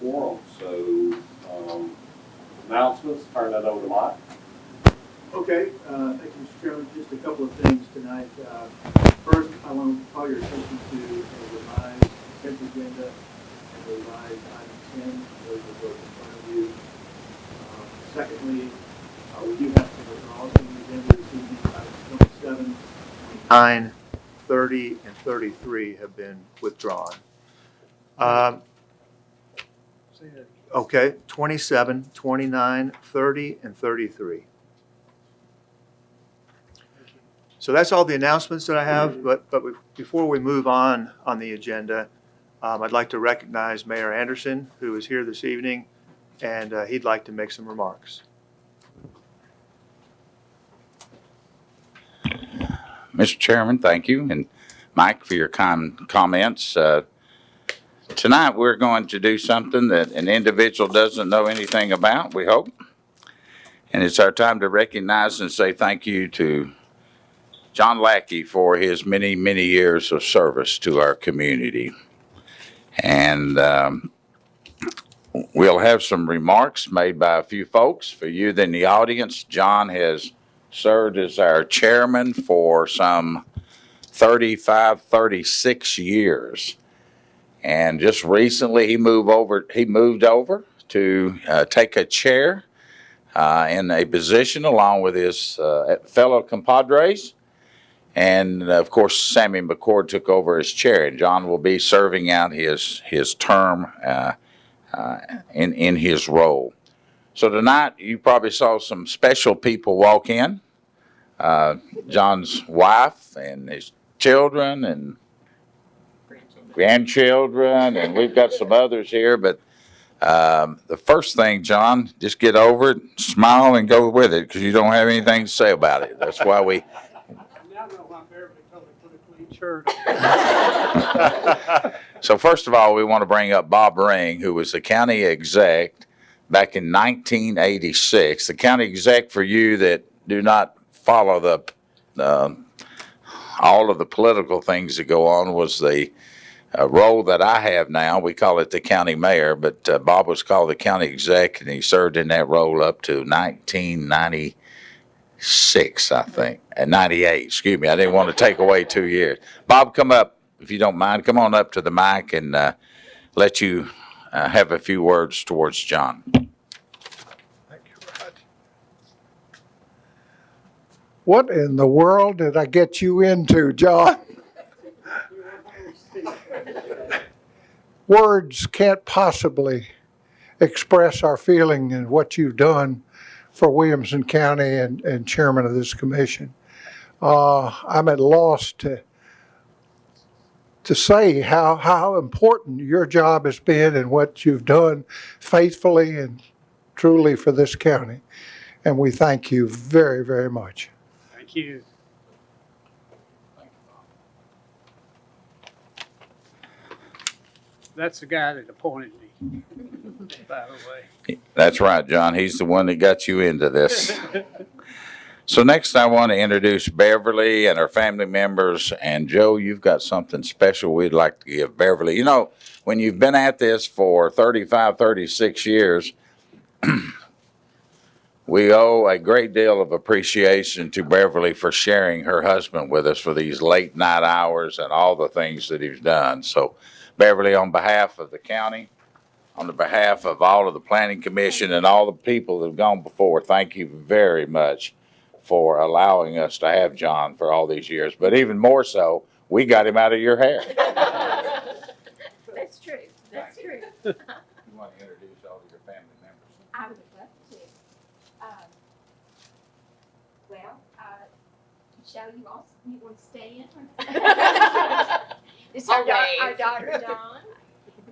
quorum. So announcements, turn that over to Mike. Okay, thank you, Mr. Chairman. Just a couple of things tonight. First, I want to call your attention to a revised consent agenda and a revised item 10. Those are both in front of you. Secondly, we do have some withdrawals from the agenda this evening. Items 27, 29, 30, and 33 have been withdrawn. Okay, 27, 29, 30, and 33. So that's all the announcements that I have, but before we move on the agenda, I'd like to recognize Mayor Anderson, who is here this evening, and he'd like to make some remarks. Mr. Chairman, thank you, and Mike for your kind comments. Tonight we're going to do something that an individual doesn't know anything about, we hope, and it's our time to recognize and say thank you to John Lackey for his many, many years of service to our community. And we'll have some remarks made by a few folks. For you in the audience, John has served as our chairman for some 35, 36 years. And just recently he moved over to take a chair in a position along with his fellow compadres. And of course, Sammy McCord took over as chair, and John will be serving out his term in his role. So tonight, you probably saw some special people walk in. John's wife and his children and grandchildren, and we've got some others here. But the first thing, John, just get over it, smile, and go with it, because you don't have anything to say about it. That's why we. So first of all, we want to bring up Bob Ring, who was the county exec back in 1986. The county exec, for you that do not follow all of the political things that go on, was the role that I have now. We call it the county mayor, but Bob was called the county exec, and he served in that role up to 1996, I think, and 98. Excuse me, I didn't want to take away 2 years. Bob, come up, if you don't mind. Come on up to the mic and let you have a few words towards John. Thank you, Rod. What in the world did I get you into, John? Words can't possibly express our feeling and what you've done for Williamson County and chairman of this commission. I'm at a loss to say how important your job has been and what you've done faithfully and truly for this county. And we thank you very, very much. Thank you. That's the guy that appointed me, by the way. That's right, John. He's the one that got you into this. So next I want to introduce Beverly and her family members. And Joe, you've got something special we'd like to give Beverly. You know, when you've been at this for 35, 36 years, we owe a great deal of appreciation to Beverly for sharing her husband with us for these late night hours and all the things that he's done. So Beverly, on behalf of the county, on the behalf of all of the planning commission and all the people that have gone before, thank you very much for allowing us to have John for all these years. But even more so, we got him out of your hair. That's true. That's true. You want to introduce all of your family members? I would love to. Shall you also, you want to stay in? This is our daughter, Dawn.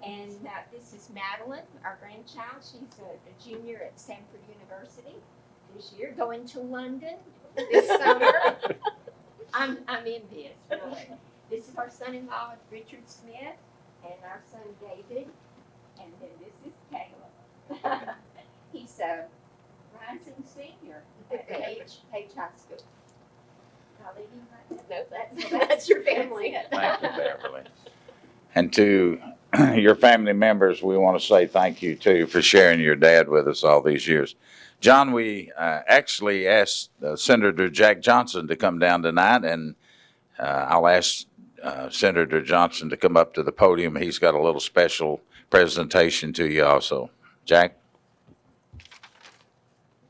And this is Madeline, our grandchild. She's a junior at Stanford University this year, going to London this summer. I'm envious, really. This is our son-in-law, Richard Smith, and our son, David. And then this is Caleb. He's a rising senior at Page High School. I'll leave him right there. No, that's your family. Thank you, Beverly. And to your family members, we want to say thank you too for sharing your dad with us all these years. John, we actually asked Senator Jack Johnson to come down tonight, and I'll ask Senator Johnson to come up to the podium. He's got a little special presentation to you also. Jack?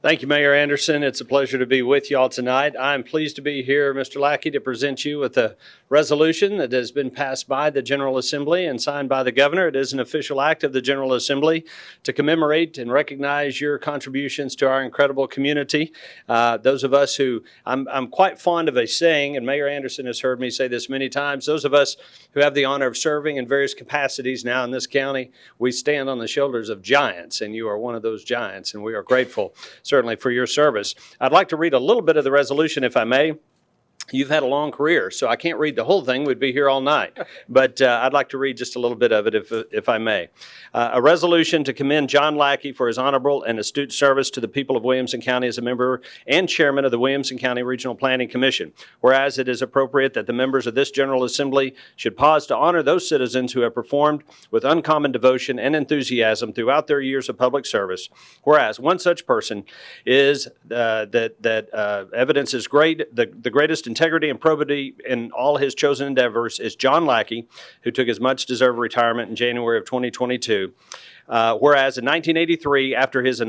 Thank you, Mayor Anderson. It's a pleasure to be with you all tonight. I'm pleased to be here, Mr. Lackey, to present you with a resolution that has been passed by the General Assembly and signed by the governor. It is an official act of the General Assembly to commemorate and recognize your contributions to our incredible community. Those of us who, I'm quite fond of a saying, and Mayor Anderson has heard me say this many times, those of us who have the honor of serving in various capacities now in this county, we stand on the shoulders of giants, and you are one of those giants, and we are grateful certainly for your service. I'd like to read a little bit of the resolution, if I may. You've had a long career, so I can't read the whole thing. We'd be here all night. But I'd like to read just a little bit of it, if I may. A resolution to commend John Lackey for his honorable and astute service to the people of Williamson County as a member and chairman of the Williamson County Regional Planning Commission. Whereas it is appropriate that the members of this General Assembly should pause to honor those citizens who have performed with uncommon devotion and enthusiasm throughout their years of public service. Whereas one such person is that evidence is great, the greatest integrity and probity in all his chosen endeavors is John Lackey, who took his much-deserved retirement in January of 2022. Whereas in 1983, after his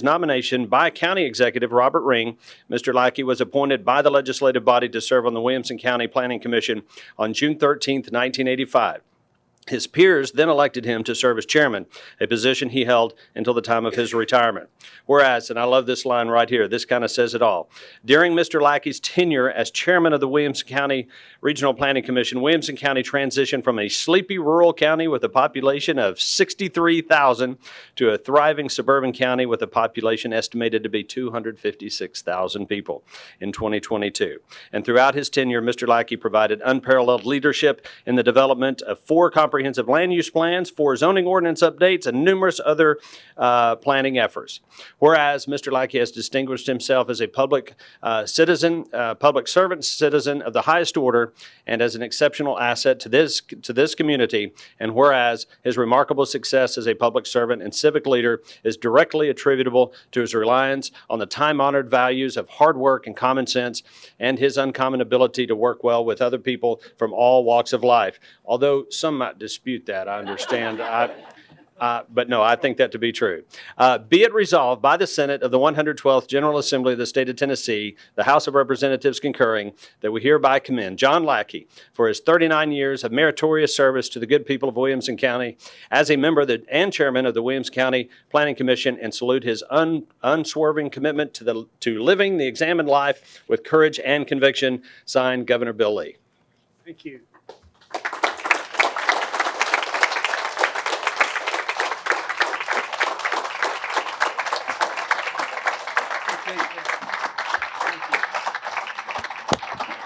nomination by County Executive Robert Ring, Mr. Lackey was appointed by the legislative body to serve on the Williamson County Planning Commission on June 13th, 1985. His peers then elected him to serve as chairman, a position he held until the time of his retirement. Whereas, and I love this line right here, this kind of says it all. During Mr. Lackey's tenure as chairman of the Williamson County Regional Planning Commission, Williamson County transitioned from a sleepy rural county with a population of 63,000 to a thriving suburban county with a population estimated to be 256,000 people in 2022. And throughout his tenure, Mr. Lackey provided unparalleled leadership in the development of 4 comprehensive land use plans, 4 zoning ordinance updates, and numerous other planning efforts. Whereas Mr. Lackey has distinguished himself as a public citizen, public servant citizen of the highest order, and as an exceptional asset to this community. And whereas his remarkable success as a public servant and civic leader is directly attributable to his reliance on the time-honored values of hard work and common sense, and his uncommon ability to work well with other people from all walks of life. Although some might dispute that, I understand. But no, I think that to be true. Be it resolved by the Senate of the 112th General Assembly of the State of Tennessee, the House of Representatives concurring, that we hereby commend John Lackey for his 39 years of meritorious service to the good people of Williamson County as a member and chairman of the Williamson County Planning Commission, and salute his unswerving commitment to living the examined life with courage and conviction. Signed, Governor Bill Lee. Thank you.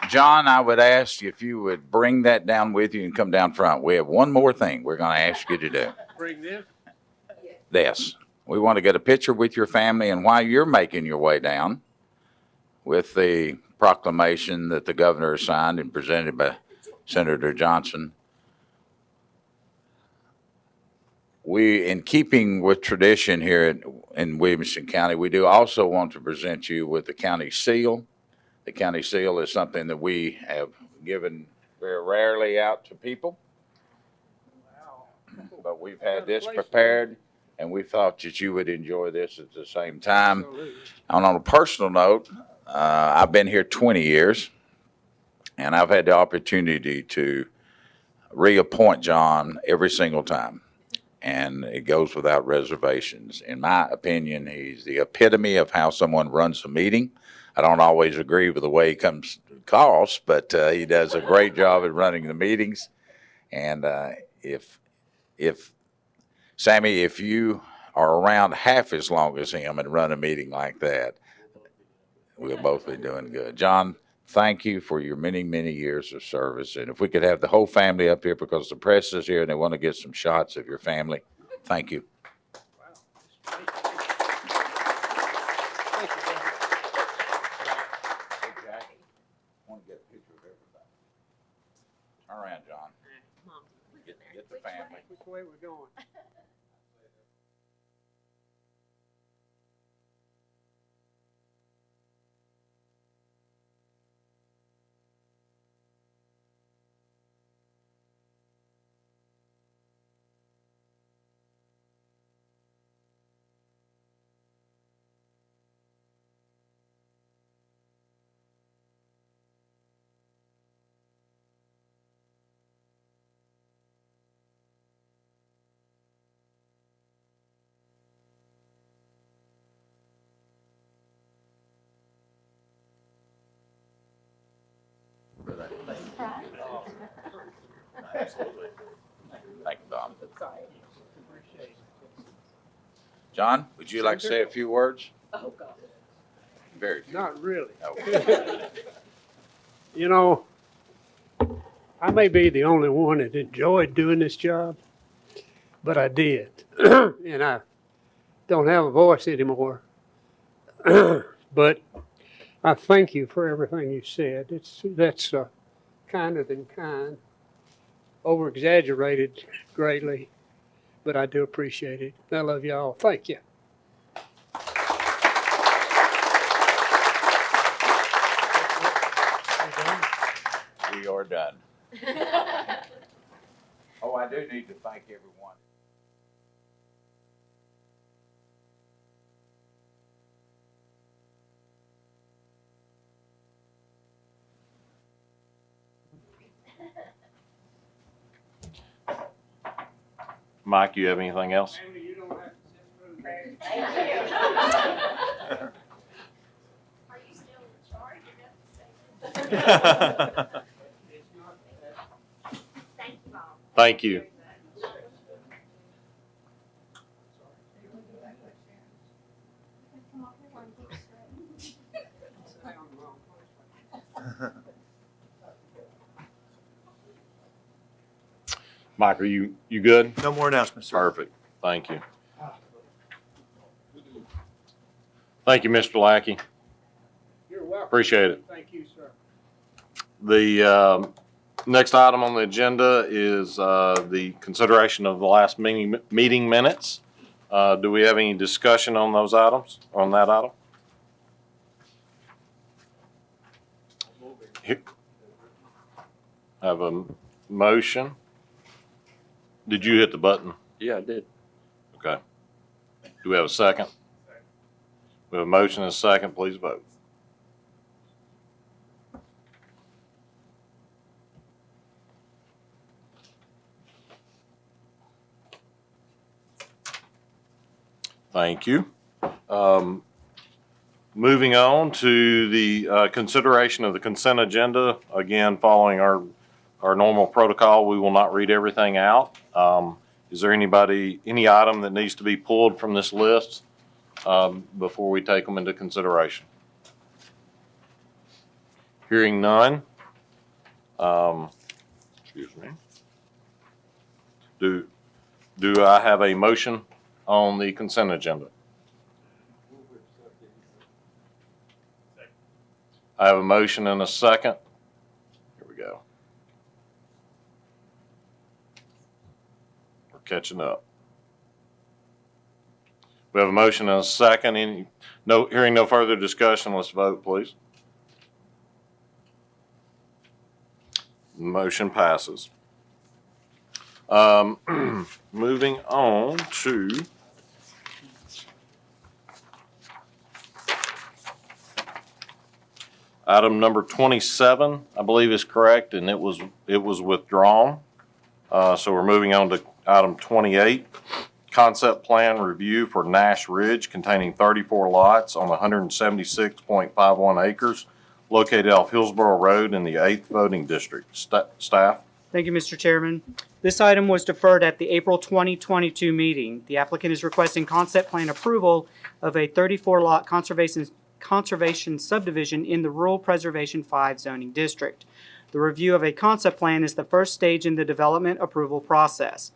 John, I would ask if you would bring that down with you and come down front. We have one more thing we're going to ask you to do. Bring this. Yes. We want to get a picture with your family, and while you're making your way down with the proclamation that the governor signed and presented by Senator Johnson, we, in keeping with tradition here in Williamson County, we do also want to present you with the county seal. The county seal is something that we have given very rarely out to people. But we've had this prepared, and we thought that you would enjoy this at the same time. And on a personal note, I've been here 20 years, and I've had the opportunity to reappoint John every single time. And it goes without reservations. In my opinion, he's the epitome of how someone runs a meeting. I don't always agree with the way he comes to calls, but he does a great job at running the meetings. And if Sammy, if you are around half as long as him and run a meeting like that, we'll both be doing good. John, thank you for your many, many years of service. And if we could have the whole family up here, because the press is here and they want to get some shots of your family. Thank you. Turn around, John. Get the family. Which way we're going? Absolutely. Thank you, Bob. John, would you like to say a few words? Oh, God. Very few. Not really. Okay. You know, I may be the only one that enjoyed doing this job, but I did. And I don't have a voice anymore. But I thank you for everything you said. That's kinder than kind, over exaggerated greatly, but I do appreciate it. I love y'all. Thank you. We are done. Oh, I do need to thank everyone. Mike, you have anything else? You don't have to sit through that. Are you still in charge? You have to say. It's not Thank you, Mom. Thank you. Mike, are you good? No more announcements, sir. Perfect. Thank you. Thank you, Mr. Lackey. You're welcome. Appreciate it. Thank you, sir. The next item on the agenda is the consideration of the last meeting minutes. Do we have any discussion on those items, on that item? Have a motion. Did you hit the button? Yeah, I did. Okay. Do we have a second? We have a motion and a second. Please vote. Thank you. Moving on to the consideration of the consent agenda. Again, following our normal protocol, we will not read everything out. Is there any item that needs to be pulled from this list before we take them into consideration? Hearing none. Excuse me. Do I have a motion on the consent agenda? I have a motion and a second. Here we go. We're catching up. We have a motion and a second. Hearing no further discussion, let's vote, please. Motion passes. Moving on to item number 27, I believe is correct, and it was withdrawn. So we're moving on to item 28, concept plan review for Nash Ridge containing 34 lots on 176.51 acres located off Hillsborough Road in the 8th voting district. Staff? Thank you, Mr. Chairman. This item was deferred at the April 2022 meeting. The applicant is requesting concept plan approval of a 34-lot conservation subdivision in the Rural Preservation 5 zoning district. The review of a concept plan is the first stage in the development approval process.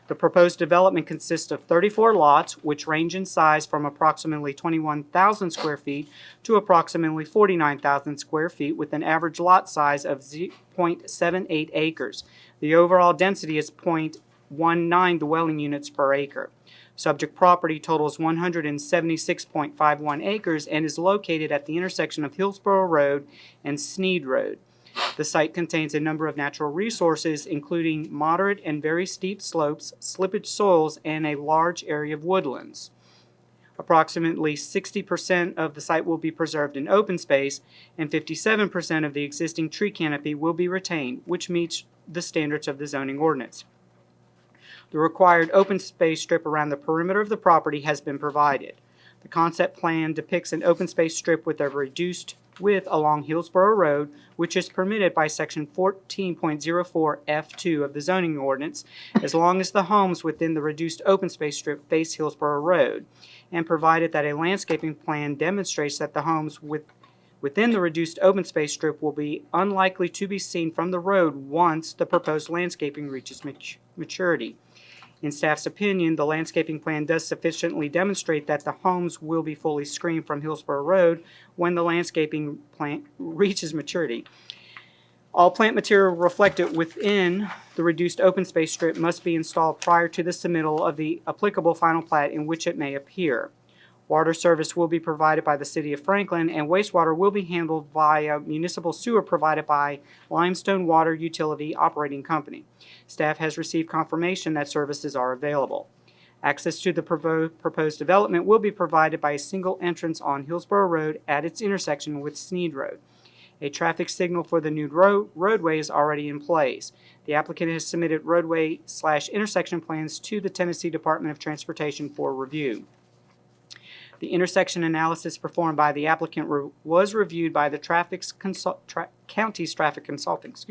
The proposed development consists of 34 lots, which range in size from approximately 21,000 square feet to approximately 49,000 square feet, with an average lot size of 0.78 acres. The overall density is 0.19 dwelling units per acre. Subject property totals 176.51 acres and is located at the intersection of Hillsborough Road and Sneed Road. The site contains a number of natural resources, including moderate and very steep slopes, slippage soils, and a large area of woodlands. Approximately 60% of the site will be preserved in open space, and 57% of the existing tree canopy will be retained, which meets the standards of the zoning ordinance. The required open space strip around the perimeter of the property has been provided. The concept plan depicts an open space strip with a reduced width along Hillsborough Road, which is permitted by Section 14.04 F2 of the zoning ordinance, as long as the homes within the reduced open space strip face Hillsborough Road, and provided that a landscaping plan demonstrates that the homes within the reduced open space strip will be unlikely to be seen from the road once the proposed landscaping reaches maturity. In staff's opinion, the landscaping plan does sufficiently demonstrate that the homes will be fully screened from Hillsborough Road when the landscaping plan reaches maturity. All plant material reflected within the reduced open space strip must be installed prior to the submittal of the applicable final plat in which it may appear. Water service will be provided by the City of Franklin, and wastewater will be handled via municipal sewer provided by Limestone Water Utility Operating Company. Staff has received confirmation that services are available. Access to the proposed development will be provided by a single entrance on Hillsborough Road at its intersection with Sneed Road. A traffic signal for the new roadway is already in place. The applicant has submitted roadway/intersection plans to the Tennessee Department of Transportation for review. The intersection analysis performed by the applicant was reviewed by the county's traffic consultant.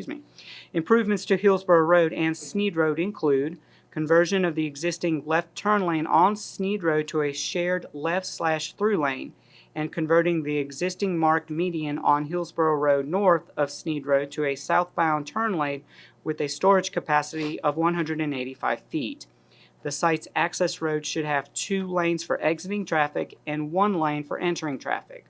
Improvements to Hillsborough Road and Sneed Road include conversion of the existing left turn lane on Sneed Road to a shared left/through lane, and converting the existing marked median on Hillsborough Road north of Sneed Road to a southbound turn lane with a storage capacity of 185 feet. The site's access road should have 2 lanes for exiting traffic and 1 lane for entering traffic.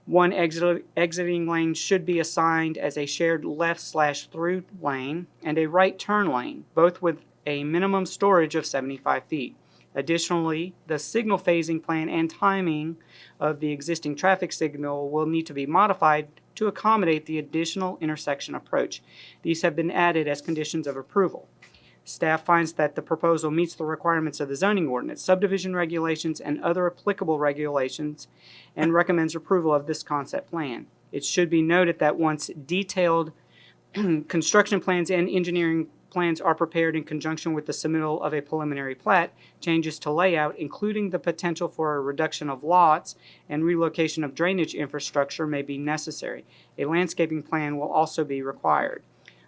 One exiting lane should be assigned as a shared left/through lane and a right turn lane, both with a minimum storage of 75 feet. Additionally, the signal phasing plan and timing of the existing traffic signal will need to be modified to accommodate the additional intersection approach. These have been added as conditions of approval. Staff finds that the proposal meets the requirements of the zoning ordinance, subdivision regulations, and other applicable regulations, and recommends approval of this concept plan. It should be noted that once detailed construction plans and engineering plans are prepared in conjunction with the submittal of a preliminary plat, changes to layout, including the potential for a reduction of lots and relocation of drainage infrastructure, may be necessary. A landscaping plan will also be required.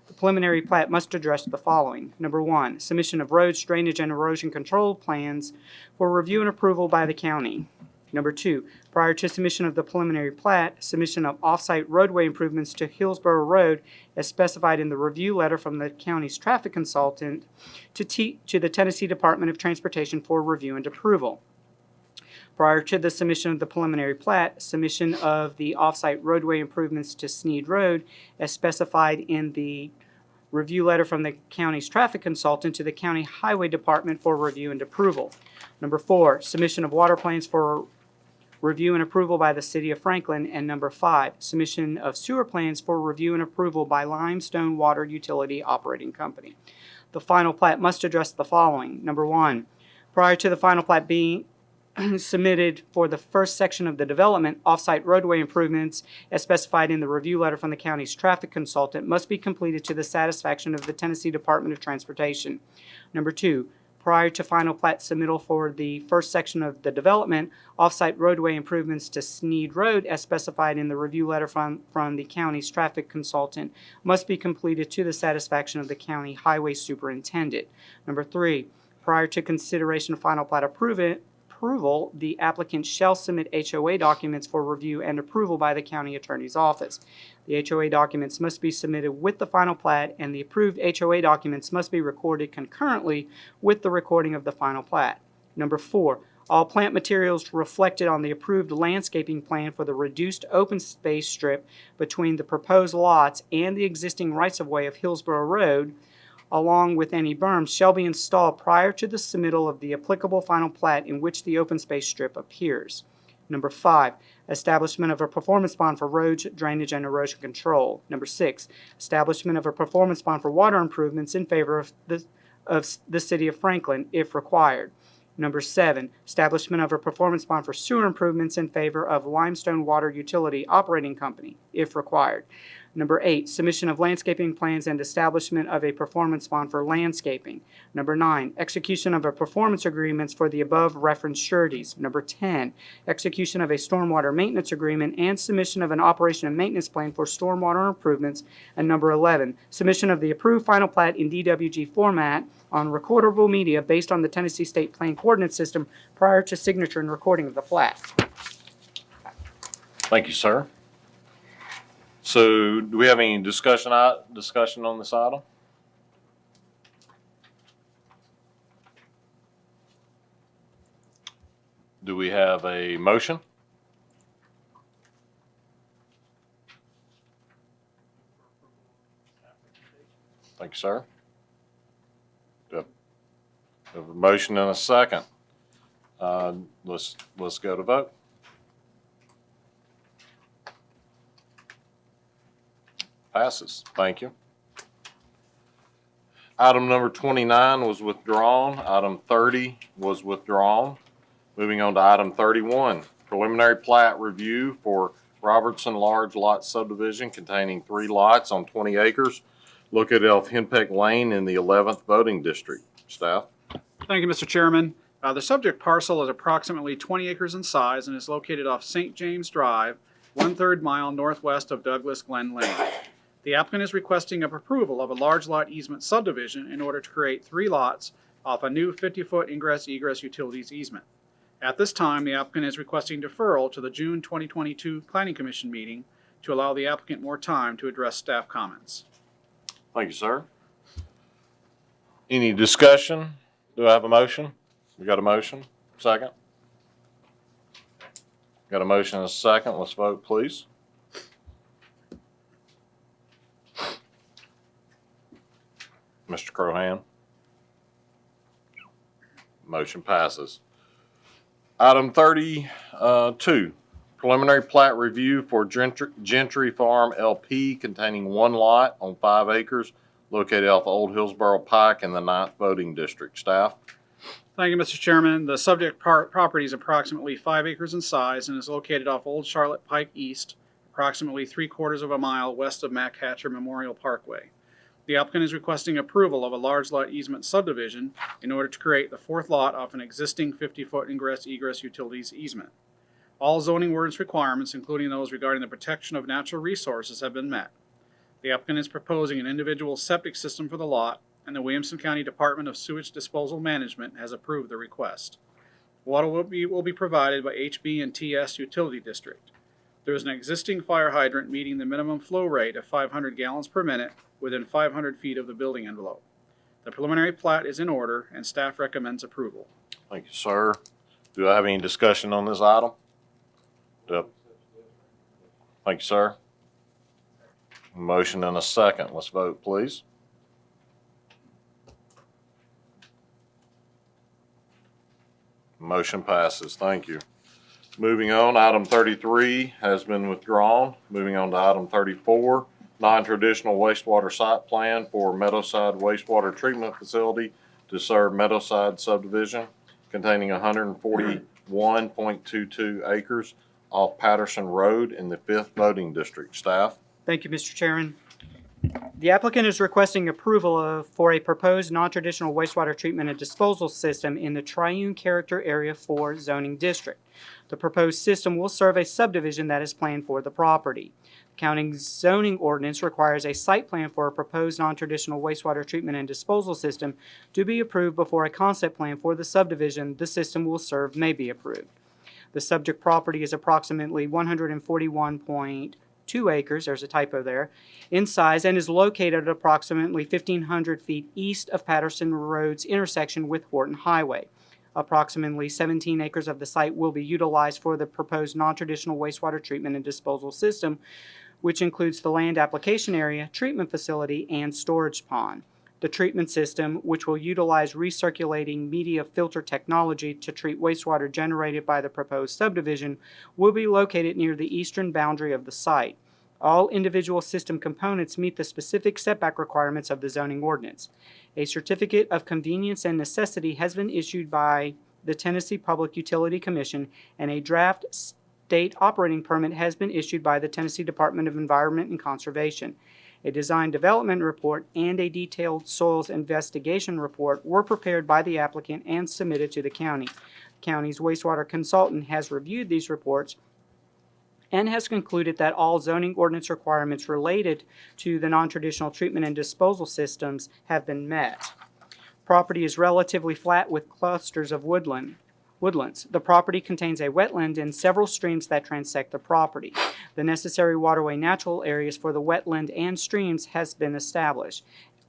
The preliminary plat must address the following. Number 1, submission of roads, drainage, and erosion control plans for review and approval by the county. Number 2, prior to submission of the preliminary plat, submission of off-site roadway improvements to Hillsborough Road as specified in the review letter from the county's traffic consultant to the Tennessee Department of Transportation for review and approval. Prior to the submission of the preliminary plat, submission of the off-site roadway improvements to Sneed Road as specified in the review letter from the county's traffic consultant to the County Highway Department for review and approval. Number 4, submission of water plans for review and approval by the City of Franklin. And number 5, submission of sewer plans for review and approval by Limestone Water Utility Operating Company. The final plat must address the following. Number 1, prior to the final plat being submitted for the first section of the development, off-site roadway improvements as specified in the review letter from the county's traffic consultant must be completed to the satisfaction of the Tennessee Department of Transportation. Number 2, prior to final plat submittal for the first section of the development, off-site roadway improvements to Sneed Road as specified in the review letter from the county's traffic consultant must be completed to the satisfaction of the county highway superintendent. Number 3, prior to consideration of final plat approval, the applicant shall submit HOA documents for review and approval by the county attorney's office. The HOA documents must be submitted with the final plat, and the approved HOA documents must be recorded concurrently with the recording of the final plat. Number 4, all plant materials reflected on the approved landscaping plan for the reduced open space strip between the proposed lots and the existing rights-of-way of Hillsborough Road, along with any berms, shall be installed prior to the submittal of the applicable final plat in which the open space strip appears. Number 5, establishment of a performance bond for roads, drainage, and erosion control. Number 6, establishment of a performance bond for water improvements in favor of the city of Franklin, if required. Number 7, establishment of a performance bond for sewer improvements in favor of Limestone Water Utility Operating Company, if required. Number 8, submission of landscaping plans and establishment of a performance bond for landscaping. Number 9, execution of a performance agreements for the above referenced sureties. Number 10, execution of a stormwater maintenance agreement and submission of an operation and maintenance plan for stormwater improvements. And number 11, submission of the approved final plat in DWG format on recordable media based on the Tennessee State Plan Coordinate System prior to signature and recording of the plat. Thank you, sir. So do we have any discussion on this item? Do we have a motion? Thank you, sir. Do we have a motion and a second? Let's go to vote. Passes. Thank you. Item number 29 was withdrawn. Item 30 was withdrawn. Moving on to item 31, preliminary plat review for Robertson large lot subdivision containing 3 lots on 20 acres located off Henpeck Lane in the 11th voting district. Staff. Thank you, Mr. Chairman. The subject parcel is approximately 20 acres in size and is located off St. James Drive, 1/3 mile northwest of Douglas Glen Lane. The applicant is requesting approval of a large lot easement subdivision in order to create 3 lots off a new 50-foot ingress-egress utilities easement. At this time, the applicant is requesting deferral to the June 2022 Planning Commission meeting to allow the applicant more time to address staff comments. Thank you, sir. Any discussion? Do I have a motion? We got a motion? Second? Got a motion and a second. Let's vote, please. Mr. Crohan. Motion passes. Item 32, preliminary plat review for Gentry Farm LP containing 1 lot on 5 acres located off Old Hillsborough Pike in the 9th voting district. Staff. Thank you, Mr. Chairman. The subject property is approximately 5 acres in size and is located off Old Charlotte Pike East, approximately 3/4 of a mile west of Mac Hatcher Memorial Parkway. The applicant is requesting approval of a large lot easement subdivision in order to create the 4th lot off an existing 50-foot ingress-egress utilities easement. All zoning ordinance requirements, including those regarding the protection of natural resources, have been met. The applicant is proposing an individual septic system for the lot, and the Williamson County Department of Sewage Disposal Management has approved the request. Water will be provided by HB and TS Utility District. There is an existing fire hydrant meeting the minimum flow rate of 500 gallons per minute within 500 feet of the building envelope. The preliminary plat is in order and staff recommends approval. Thank you, sir. Do I have any discussion on this item? Yep. Thank you, sir. Motion and a second. Let's vote, please. Motion passes. Thank you. Moving on, item 33 has been withdrawn. Moving on to item 34, non-traditional wastewater site plan for Meadowside Wastewater Treatment Facility to serve Meadowside subdivision containing 141.22 acres off Patterson Road in the 5th voting district. Staff. Thank you, Mr. Chairman. The applicant is requesting approval for a proposed non-traditional wastewater treatment and disposal system in the Triune Character Area 4 zoning district. The proposed system will serve a subdivision that is planned for the property. The county zoning ordinance requires a site plan for a proposed non-traditional wastewater treatment and disposal system to be approved before a concept plan for the subdivision the system will serve may be approved. The subject property is approximately 141.22 2 acres, there's a typo there, in size and is located at approximately 1,500 feet east of Patterson Road's intersection with Horton Highway. Approximately 17 acres of the site will be utilized for the proposed non-traditional wastewater treatment and disposal system, which includes the land application area, treatment facility, and storage pond. The treatment system, which will utilize recirculating media filter technology to treat wastewater generated by the proposed subdivision, will be located near the eastern boundary of the site. All individual system components meet the specific setback requirements of the zoning ordinance. A certificate of convenience and necessity has been issued by the Tennessee Public Utility Commission, and a draft state operating permit has been issued by the Tennessee Department of Environment and Conservation. A design development report and a detailed soils investigation report were prepared by the applicant and submitted to the county. The county's wastewater consultant has reviewed these reports and has concluded that all zoning ordinance requirements related to the non-traditional treatment and disposal systems have been met. Property is relatively flat with clusters of woodlands. The property contains a wetland and several streams that transect the property. The necessary waterway natural areas for the wetland and streams has been established.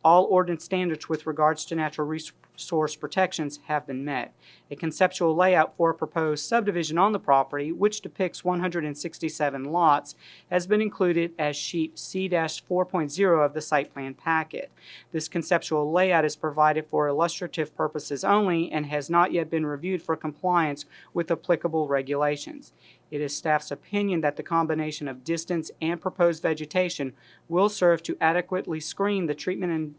All ordinance standards with regards to natural resource protections have been met. A conceptual layout for a proposed subdivision on the property, which depicts 167 lots, has been included as sheet C-4.0 of the site plan packet. This conceptual layout is provided for illustrative purposes only and has not yet been reviewed for compliance with applicable regulations. It is staff's opinion that the combination of distance and proposed vegetation will serve to adequately screen the treatment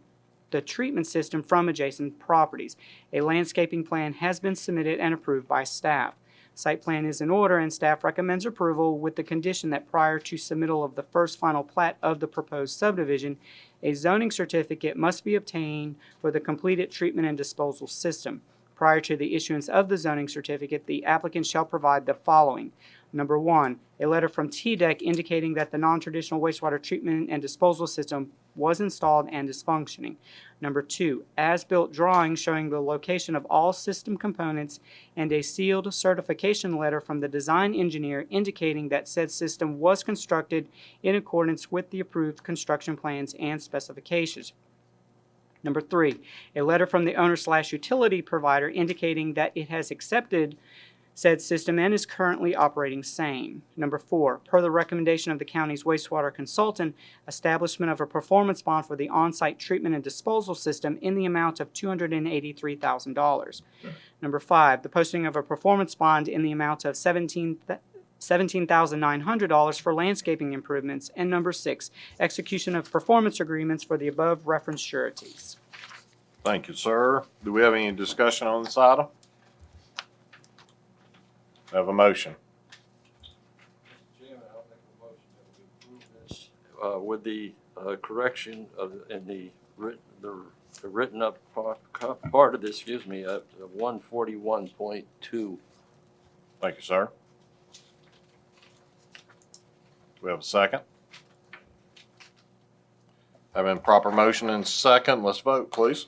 system from adjacent properties. A landscaping plan has been submitted and approved by staff. Site plan is in order and staff recommends approval with the condition that prior to submittal of the first final plat of the proposed subdivision, a zoning certificate must be obtained for the completed treatment and disposal system. Prior to the issuance of the zoning certificate, the applicant shall provide the following. Number 1, a letter from TDEC indicating that the non-traditional wastewater treatment and disposal system was installed and is functioning. Number 2, as-built drawings showing the location of all system components and a sealed certification letter from the design engineer indicating that said system was constructed in accordance with the approved construction plans and specifications. Number 3, a letter from the owner/utility provider indicating that it has accepted said system and is currently operating same. Number 4, per the recommendation of the county's wastewater consultant, establishment of a performance bond for the on-site treatment and disposal system in the amount of $283,000. Number 5, the posting of a performance bond in the amount of $17,900 for landscaping improvements. And number 6, execution of performance agreements for the above referenced sureties. Thank you, sir. Do we have any discussion on this item? Have a motion. Chairman, I'll make a motion that we approve this with the correction of in the written up part of this. Excuse me, 141.2. Thank you, sir. Do we have a second? Having proper motion and second, let's vote, please.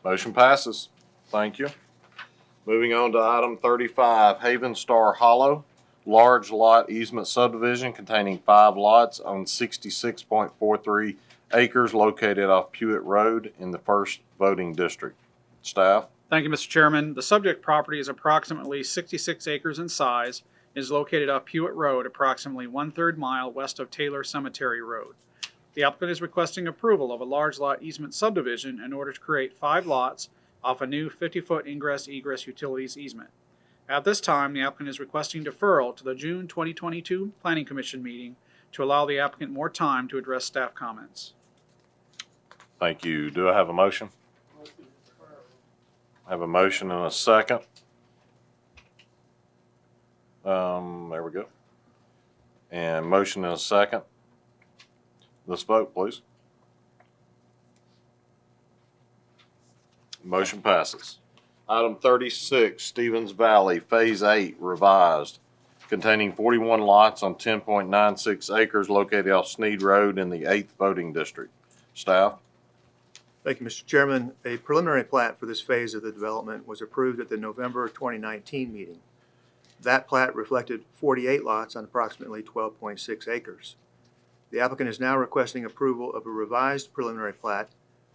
Motion passes. Thank you. Moving on to item 35, Haven Star Hollow, large lot easement subdivision containing 5 lots on 66.43 acres located off Pewitt Road in the 1st voting district. Staff? Thank you, Mr. Chairman. The subject property is approximately 66 acres in size and is located off Pewitt Road, approximately 1/3 mile west of Taylor Cemetery Road. The applicant is requesting approval of a large lot easement subdivision in order to create 5 lots off a new 50-foot ingress-egress utilities easement. At this time, the applicant is requesting deferral to the June 2022 Planning Commission meeting to allow the applicant more time to address staff comments. Thank you. Do I have a motion? I have a motion and a second. There we go. And motion and a second. Let's vote, please. Motion passes. Item 36, Stevens Valley, Phase 8, revised, containing 41 lots on 10.96 acres located off Sneed Road in the 8th voting district. Staff? Thank you, Mr. Chairman. A preliminary plat for this phase of the development was approved at the November 2019 meeting. That plat reflected 48 lots on approximately 12.6 acres. The applicant is now requesting approval of a revised preliminary plat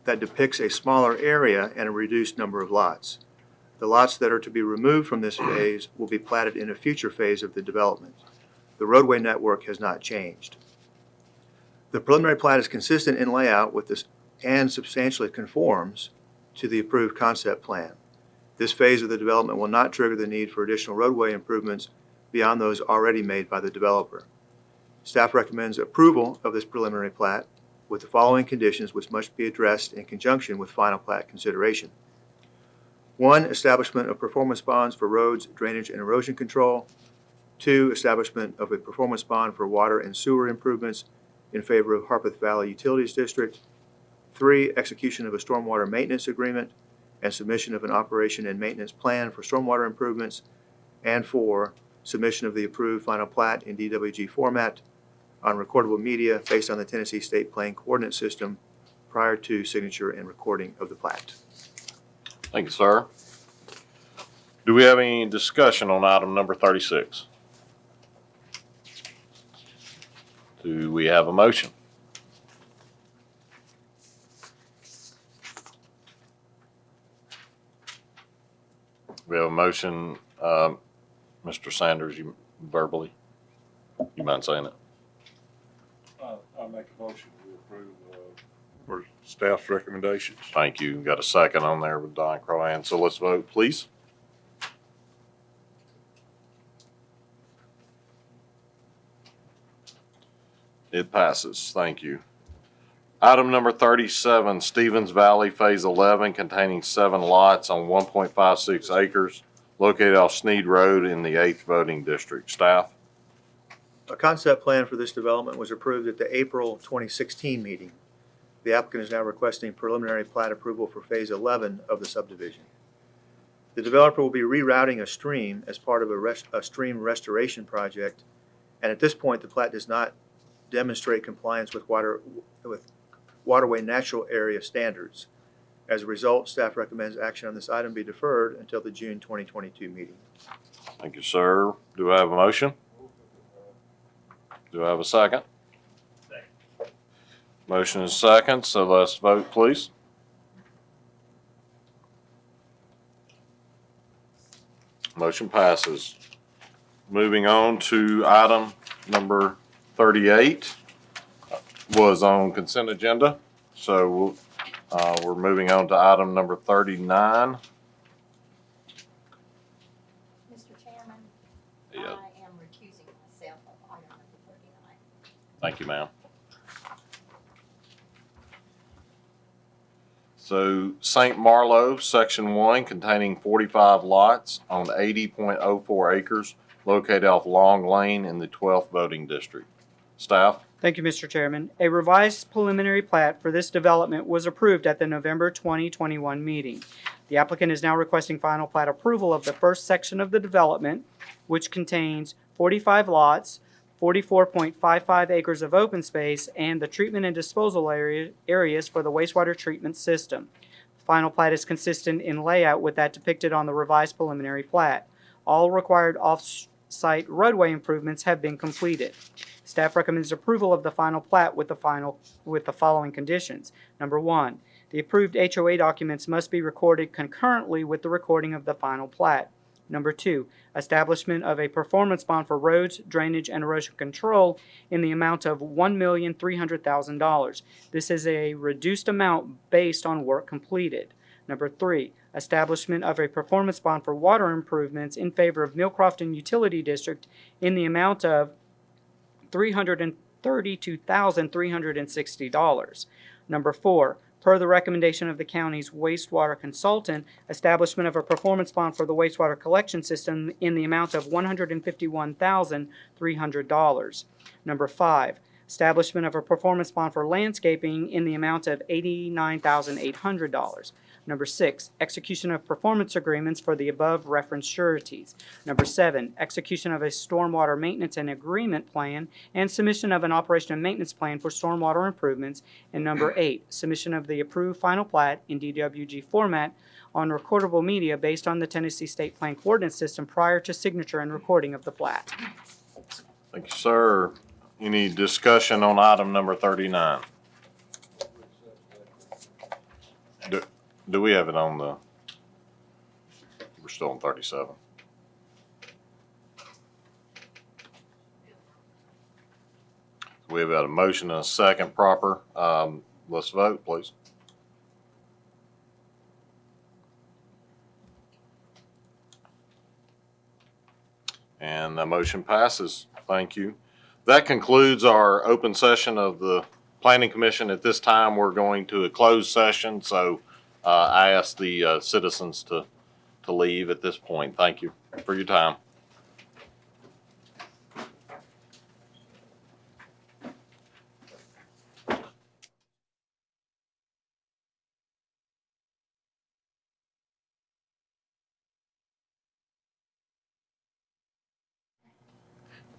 that depicts a smaller area and a reduced number of lots. The lots that are to be removed from this phase will be platted in a future phase of the development. The roadway network has not changed. The preliminary plat is consistent in layout with this and substantially conforms to the approved concept plan. This phase of the development will not trigger the need for additional roadway improvements beyond those already made by the developer. Staff recommends approval of this preliminary plat with the following conditions which must be addressed in conjunction with final plat consideration. 1, establishment of performance bonds for roads, drainage, and erosion control. 2, establishment of a performance bond for water and sewer improvements in favor of Harpeth Valley Utilities District. 3, execution of a stormwater maintenance agreement and submission of an operation and maintenance plan for stormwater improvements. And 4, submission of the approved final plat in DWG format on recordable media based on the Tennessee State Plane Coordinate System prior to signature and recording of the plat. Thank you, sir. Do we have any discussion on item number 36? Do we have a motion? We have a motion, Mr. Sanders, you verbally, you mind saying it? I make a motion to approve for staff's recommendations. Thank you. Got a second on there with Don Crowan. So let's vote, please. It passes. Thank you. Item number 37, Stevens Valley Phase 11, containing 7 lots on 1.56 acres, located off Sneed Road in the 8th voting district. Staff? A concept plan for this development was approved at the April 2016 meeting. The applicant is now requesting preliminary plat approval for Phase 11 of the subdivision. The developer will be rerouting a stream as part of a stream restoration project, and at this point, the plat does not demonstrate compliance with waterway natural area standards. As a result, staff recommends action on this item be deferred until the June 2022 meeting. Thank you, sir. Do I have a motion? Do I have a second? Second. Motion is second, so let's vote, please. Motion passes. Moving on to item number 38 was on consent agenda. So we're moving on to item number 39. Mr. Chairman, Yeah. I am recusing myself of item number 39. Thank you, ma'am. So St. Marlowe, Section 1, containing 45 lots on 80.04 acres, located off Long Lane in the 12th voting district. Staff? Thank you, Mr. Chairman. A revised preliminary plat for this development was approved at the November 2021 meeting. The applicant is now requesting final plat approval of the first section of the development, which contains 45 lots, 44.55 acres of open space, and the treatment and disposal areas for the wastewater treatment system. The final plat is consistent in layout with that depicted on the revised preliminary plat. All required off-site roadway improvements have been completed. Staff recommends approval of the final plat with the following conditions. Number 1, the approved HOA documents must be recorded concurrently with the recording of the final plat. Number 2, establishment of a performance bond for roads, drainage, and erosion control in the amount of $1,300,000. This is a reduced amount based on work completed. Number 3, establishment of a performance bond for water improvements in favor of Millcrofton Utility District in the amount of $332,360. Number 4, per the recommendation of the county's wastewater consultant, establishment of a performance bond for the wastewater collection system in the amount of $151,300. Number 5, establishment of a performance bond for landscaping in the amount of $89,800. Number 6, execution of performance agreements for the above referenced sureties. Number 7, execution of a stormwater maintenance and agreement plan and submission of an operation and maintenance plan for stormwater improvements. And number 8, submission of the approved final plat in DWG format on recordable media based on the Tennessee State Plan Coordinate System prior to signature and recording of the plat. Thank you, sir. Any discussion on item number 39? Do we have it on the, we're still on 37. We have a motion and a second proper. Let's vote, please. And the motion passes. Thank you. That concludes our open session of the Planning Commission. At this time, we're going to a closed session, so I ask the citizens to leave at this point. Thank you for your time.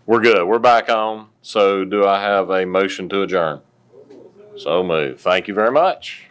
We're good. We're back on. So do I have a motion to adjourn? So moved. Thank you very much.